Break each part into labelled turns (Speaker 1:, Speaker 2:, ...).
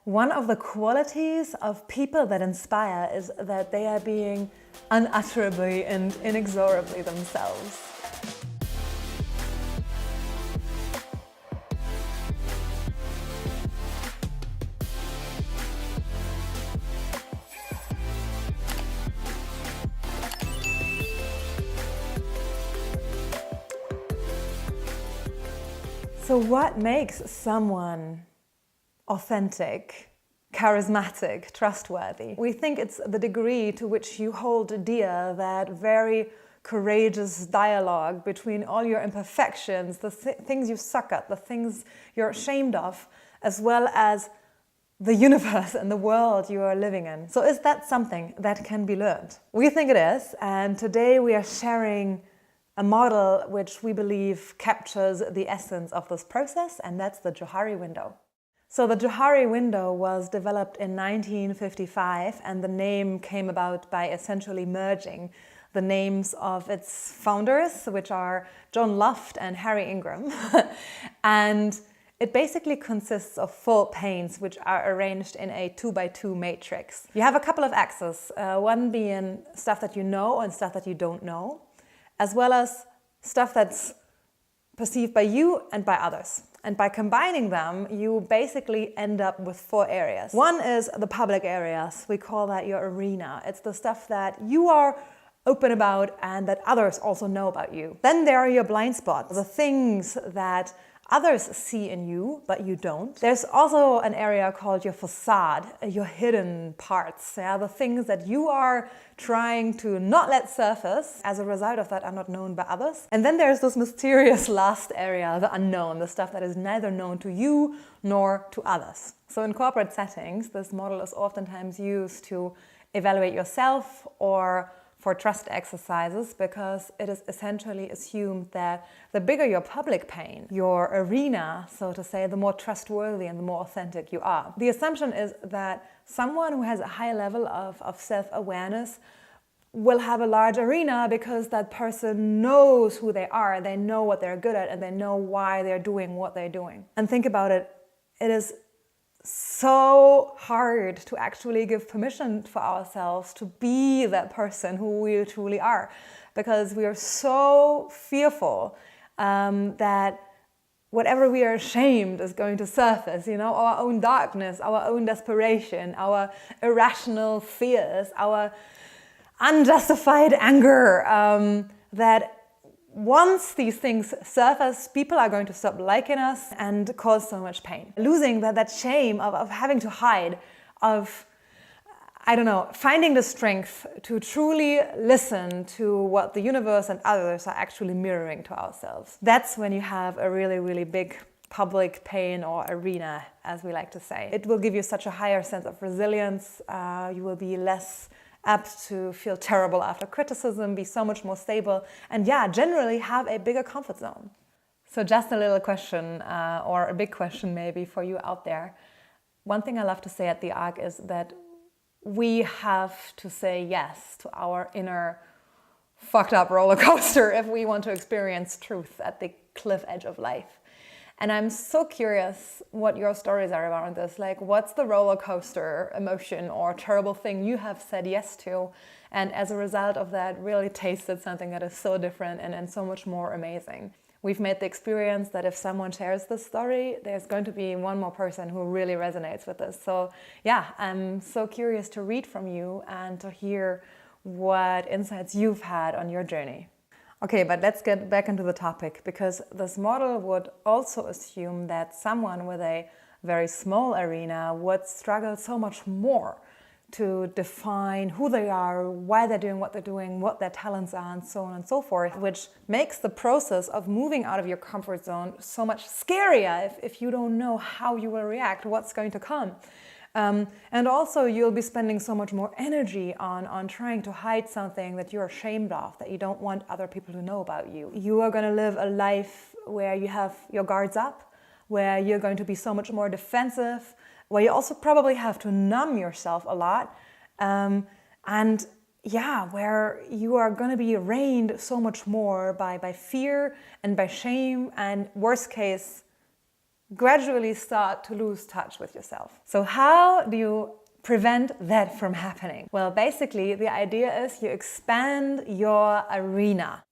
Speaker 1: One of the qualities of people that inspire is that they are being unutterably and inexorably themselves. So what makes someone authentic, charismatic, trustworthy? We think it's the degree to which you hold dear that very courageous dialogue between all your imperfections, the things you suck at, the things you're ashamed of, as well as the universe and the world you are living in. So is that something that can be learned? We think it is, and today we are sharing a model which we believe captures the essence of this process, and that's the Johari Window. So the Johari Window was developed in 1955, and the name came about by essentially merging the names of its founders, which are John Loft and Harry Ingram. And it basically consists of 4 panes which are arranged in a 2x2 matrix. You have a couple of axes, one being stuff that you know and stuff that you don't know, as well as stuff that's perceived by you and by others. And by combining them, you basically end up with 4 areas. One is the public areas. We call that your arena. It's the stuff that you are open about and that others also know about you. Then there are your blind spots, the things that others see in you, but you don't. There's also an area called your façade, your hidden parts, the things that you are trying to not let surface, as a result of that are not known by others. And then there's this mysterious last area, the unknown, the stuff that is neither known to you nor to others. So in corporate settings, this model is oftentimes used to evaluate yourself or for trust exercises, because it is essentially assumed that the bigger your public pane, your arena, so to say, the more trustworthy and the more authentic you are. The assumption is that someone who has a high level of self-awareness will have a large arena because that person knows who they are, they know what they're good at, and they know why they're doing what they're doing. And think about it, it is so hard to actually give permission for ourselves to be that person who we truly are, because we are so fearful that whatever we are ashamed is going to surface, our own darkness, our own desperation, our irrational fears, our unjustified anger, that once these things surface, people are going to stop liking us and cause so much pain. Losing that shame of having to hide, of, finding the strength to truly listen to what the universe and others are actually mirroring to ourselves. That's when you have a really, really big public pain or arena, as we like to say. It will give you such a higher sense of resilience. You will be less apt to feel terrible after criticism, be so much more stable, and generally have a bigger comfort zone. So just a little question, or a big question maybe for you out there. One thing I love to say at the Arc is that we have to say yes to our inner fucked up roller coaster if we want to experience truth at the cliff edge of life. And I'm so curious what your stories are around this. Like, what's the roller coaster emotion or terrible thing you have said yes to, and as a result of that really tasted something that is so different and so much more amazing? We've made the experience that if someone shares this story, there's going to be one more person who really resonates with this. So I'm so curious to read from you and to hear what insights you've had on your journey. Okay, but let's get back into the topic, because this model would also assume that someone with a very small arena would struggle so much more to define who they are, why they're doing what they're doing, what their talents are, and so on and so forth, which makes the process of moving out of your comfort zone so much scarier if you don't know how you will react, what's going to come. And also you'll be spending so much more energy on trying to hide something that you're ashamed of, that you don't want other people to know about you. You are going to live a life where you have your guards up, where you're going to be so much more defensive, where you also probably have to numb yourself a lot, where you are going to be reigned so much more by fear and by shame, and worst case, gradually start to lose touch with yourself. So how do you prevent that from happening? Well, basically, the idea is you expand your arena.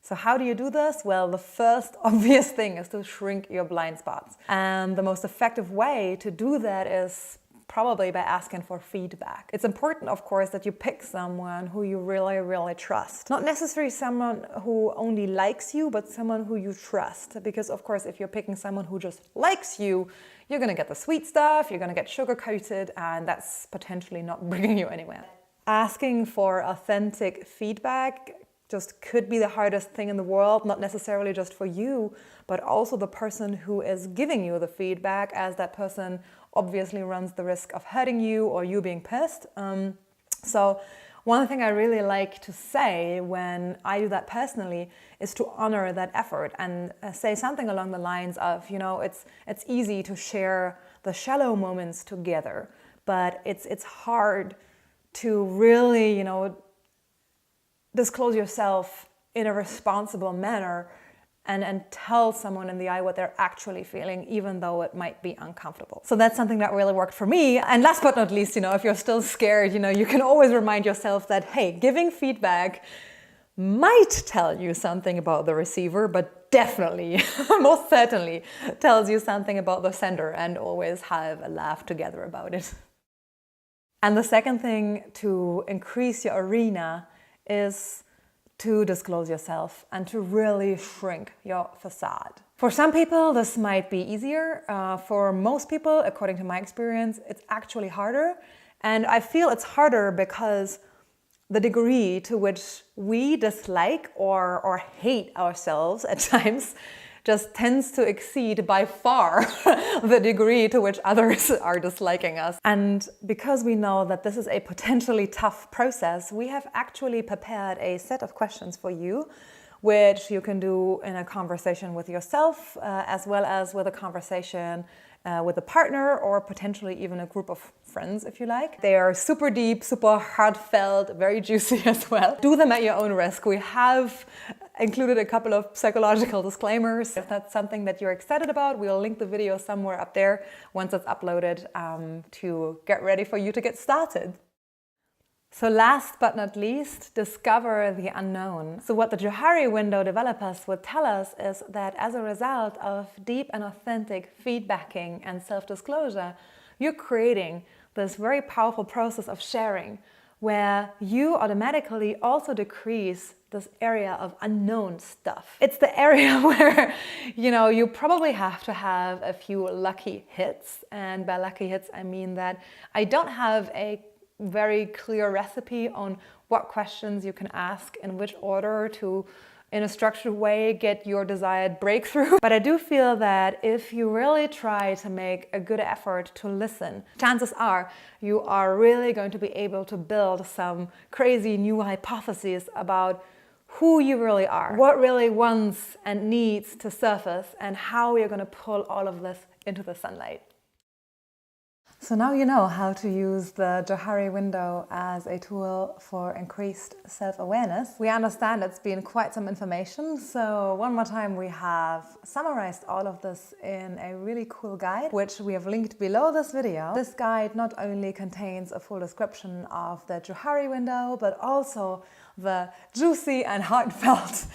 Speaker 1: So how do you do this? Well, the first obvious thing is to shrink your blind spots. And the most effective way to do that is probably by asking for feedback. It's important, of course, that you pick someone who you really, really trust. Not necessarily someone who only likes you, but someone who you trust. Because, of course, if you're picking someone who just likes you, you're going to get the sweet stuff, you're going to get sugar-coated, and that's potentially not bringing you anywhere. Asking for authentic feedback just could be the hardest thing in the world, not necessarily just for you, but also the person who is giving you the feedback, as that person obviously runs the risk of hurting you or you being pissed. So one thing I really like to say when I do that personally is to honor that effort and say something along the lines of, you know, it's easy to share the shallow moments together, but it's hard to really, you know, disclose yourself in a responsible manner and tell someone in the eye what they're actually feeling, even though it might be uncomfortable. So that's something that really worked for me. And last but not least, you know, if you're still scared, you know, you can always remind yourself that, hey, giving feedback might tell you something about the receiver, but definitely, most certainly, tells you something about the sender, and always have a laugh together about it. And the second thing to increase your arena is to disclose yourself and to really shrink your facade. For some people, this might be easier. For most people, according to my experience, it's actually harder. And I feel it's harder because the degree to which we dislike or hate ourselves at times just tends to exceed by far the degree to which others are disliking us. And because we know that this is a potentially tough process, we have actually prepared a set of questions for you, which you can do in a conversation with yourself, as well as with a conversation with a partner, or potentially even a group of friends if you like. They are super deep, super heartfelt, very juicy as well. Do them at your own risk. We have included a couple of psychological disclaimers. If that's something that you're excited about, we'll link the video somewhere up there once it's uploaded to get ready for you to get started. So last but not least, discover the unknown. So what the Johari Window developers would tell us is that as a result of deep and authentic feedbacking and self-disclosure, you're creating this very powerful process of sharing, where you automatically also decrease this area of unknown stuff. It's the area where, you know, you probably have to have a few lucky hits. And by lucky hits, I mean that I don't have a very clear recipe on what questions you can ask in which order to, in a structured way, get your desired breakthrough. But I do feel that if you really try to make a good effort to listen, chances are you are really going to be able to build some crazy new hypotheses about who you really are, what really wants and needs to surface, and how you're going to pull all of this into the sunlight. So now you know how to use the Johari Window as a tool for increased self-awareness. We understand it's been quite some information, so one more time we have summarized all of this in a really cool guide, which we have linked below this video. This guide not only contains a full description of the Johari Window, but also the juicy and heartfelt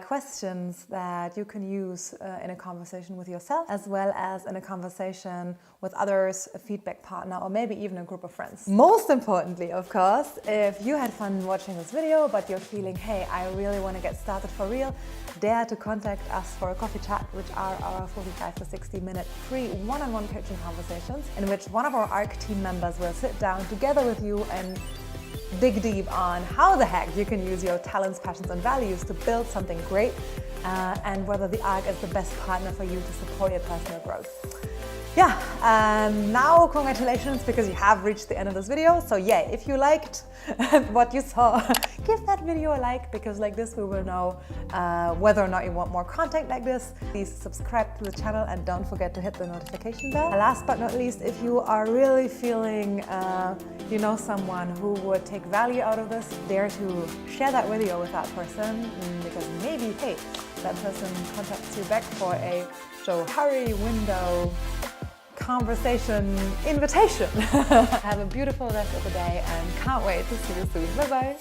Speaker 1: questions that you can use in a conversation with yourself, as well as in a conversation with others, a feedback partner, or maybe even a group of friends. Most importantly, of course, if you had fun watching this video, but you're feeling, hey, I really want to get started for real, dare to contact us for a coffee chat, which are our 45 to 60-minute free one-on-one coaching conversations, in which one of our ARC team members will sit down together with you and dig deep on how the heck you can use your talents, passions and values to build something great, and whether the ARC is the best partner for you to support your personal growth. Yeah, now congratulations, because you have reached the end of this video. So yeah, if you liked what you saw, give that video a like, because like this we will know whether or not you want more content like this. Please subscribe to the channel and don't forget to hit the notification bell. And last but not least, if you are really feeling you know someone who would take value out of this, dare to share that video with that person, because maybe, hey, that person contacts you back for a Johari Window conversation invitation. Have a beautiful rest of the day and can't wait to see you soon. Bye bye.